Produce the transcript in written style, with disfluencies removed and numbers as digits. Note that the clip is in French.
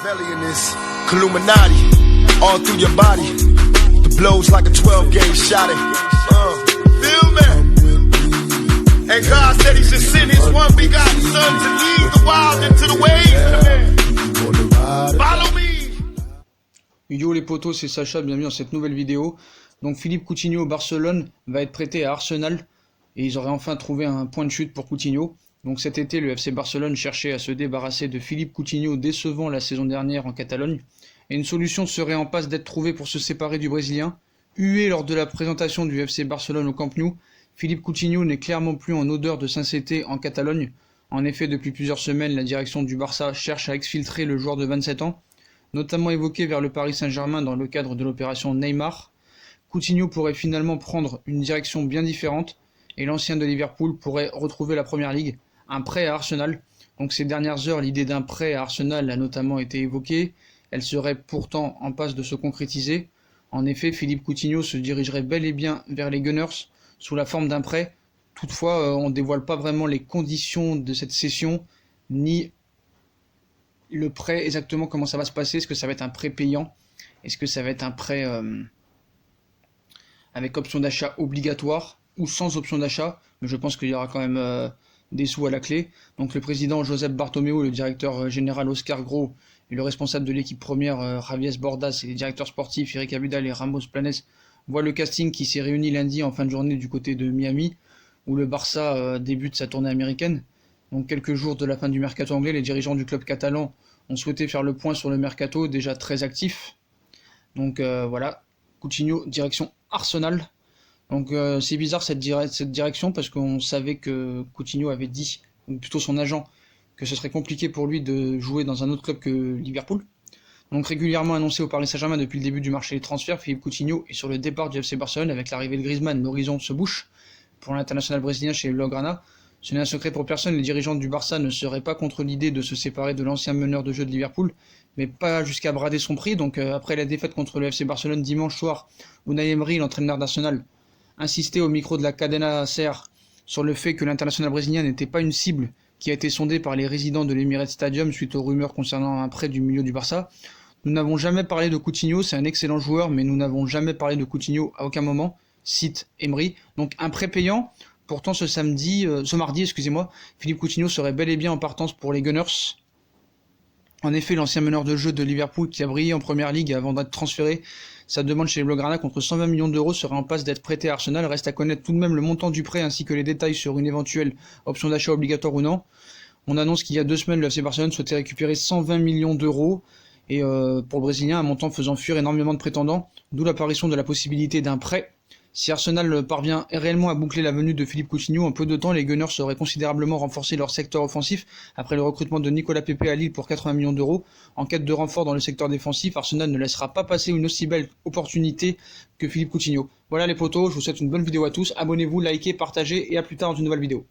Machiavellian is Illuminati all through your body. The blows like a 12-gauge shot. Feel me? And God said He should send His one begotten Son to lead the wild into the ways of the man. Follow me. Yo les potos, c'est Sacha, bienvenue dans cette nouvelle vidéo. Donc Philippe Coutinho, Barcelone, va être prêté à Arsenal et ils auraient enfin trouvé un point de chute pour Coutinho. Donc cet été, le FC Barcelone cherchait à se débarrasser de Philippe Coutinho, décevant la saison dernière en Catalogne. Et une solution serait en passe d'être trouvée pour se séparer du Brésilien. Hué lors de la présentation du FC Barcelone au Camp Nou, Philippe Coutinho n'est clairement plus en odeur de sainteté en Catalogne. En effet, depuis plusieurs semaines, la direction du Barça cherche à exfiltrer le joueur de 27 ans, notamment évoqué vers le Paris Saint-Germain dans le cadre de l'opération Neymar. Coutinho pourrait finalement prendre une direction bien différente et l'ancien de Liverpool pourrait retrouver la Première Ligue. Un prêt à Arsenal. Donc ces dernières heures, l'idée d'un prêt à Arsenal a notamment été évoquée. Elle serait pourtant en passe de se concrétiser. En effet, Philippe Coutinho se dirigerait bel et bien vers les Gunners sous la forme d'un prêt. Toutefois, on ne dévoile pas vraiment les conditions de cette cession, ni le prêt exactement comment ça va se passer. Est-ce que ça va être un prêt payant? Est-ce que ça va être un prêt avec option d'achat obligatoire ou sans option d'achat? Mais je pense qu'il y aura quand même des sous à la clé. Donc le président Josep Bartomeu, le directeur général Oscar Gros et le responsable de l'équipe première Javier Bordas et les directeurs sportifs Eric Abidal et Ramos Planes voient le casting qui s'est réuni lundi en fin de journée du côté de Miami où le Barça débute sa tournée américaine. Donc quelques jours de la fin du mercato anglais, les dirigeants du club catalan ont souhaité faire le point sur le mercato déjà très actif. Donc voilà, Coutinho direction Arsenal. Donc c'est bizarre cette direction parce qu'on savait que Coutinho avait dit, ou plutôt son agent, que ce serait compliqué pour lui de jouer dans un autre club que Liverpool. Donc régulièrement annoncé au Paris Saint-Germain depuis le début du marché des transferts, Philippe Coutinho est sur le départ du FC Barcelone avec l'arrivée de Griezmann. L'horizon se bouche pour l'international brésilien chez Blaugrana. Ce n'est un secret pour personne, les dirigeants du Barça ne seraient pas contre l'idée de se séparer de l'ancien meneur de jeu de Liverpool, mais pas jusqu'à brader son prix. Donc après la défaite contre le FC Barcelone dimanche soir, Unai Emery, l'entraîneur d'Arsenal, insistait au micro de la Cadena SER sur le fait que l'international brésilien n'était pas une cible qui a été sondée par les résidents de l'Emirates Stadium suite aux rumeurs concernant un prêt du milieu du Barça. Nous n'avons jamais parlé de Coutinho, c'est un excellent joueur, mais nous n'avons jamais parlé de Coutinho à aucun moment, cite Emery. Donc un prêt payant. Pourtant ce mardi, Philippe Coutinho serait bel et bien en partance pour les Gunners. En effet, l'ancien meneur de jeu de Liverpool qui a brillé en Première Ligue avant d'être transféré, sa demande chez les Blaugrana contre 120 millions d'euros serait en passe d'être prêté à Arsenal. Reste à connaître tout de même le montant du prêt ainsi que les détails sur une éventuelle option d'achat obligatoire ou non. On annonce qu'il y a 2 semaines, le FC Barcelone souhaitait récupérer 120 millions d'euros et pour le Brésilien, un montant faisant fuir énormément de prétendants, d'où l'apparition de la possibilité d'un prêt. Si Arsenal parvient réellement à boucler la venue de Philippe Coutinho, en peu de temps, les Gunners auraient considérablement renforcé leur secteur offensif après le recrutement de Nicolas Pepe à Lille pour 80 millions d'euros. En quête de renfort dans le secteur défensif, Arsenal ne laissera pas passer une aussi belle opportunité que Philippe Coutinho. Voilà les potos, je vous souhaite une bonne vidéo à tous. Abonnez-vous, likez, partagez et à plus tard dans une nouvelle vidéo.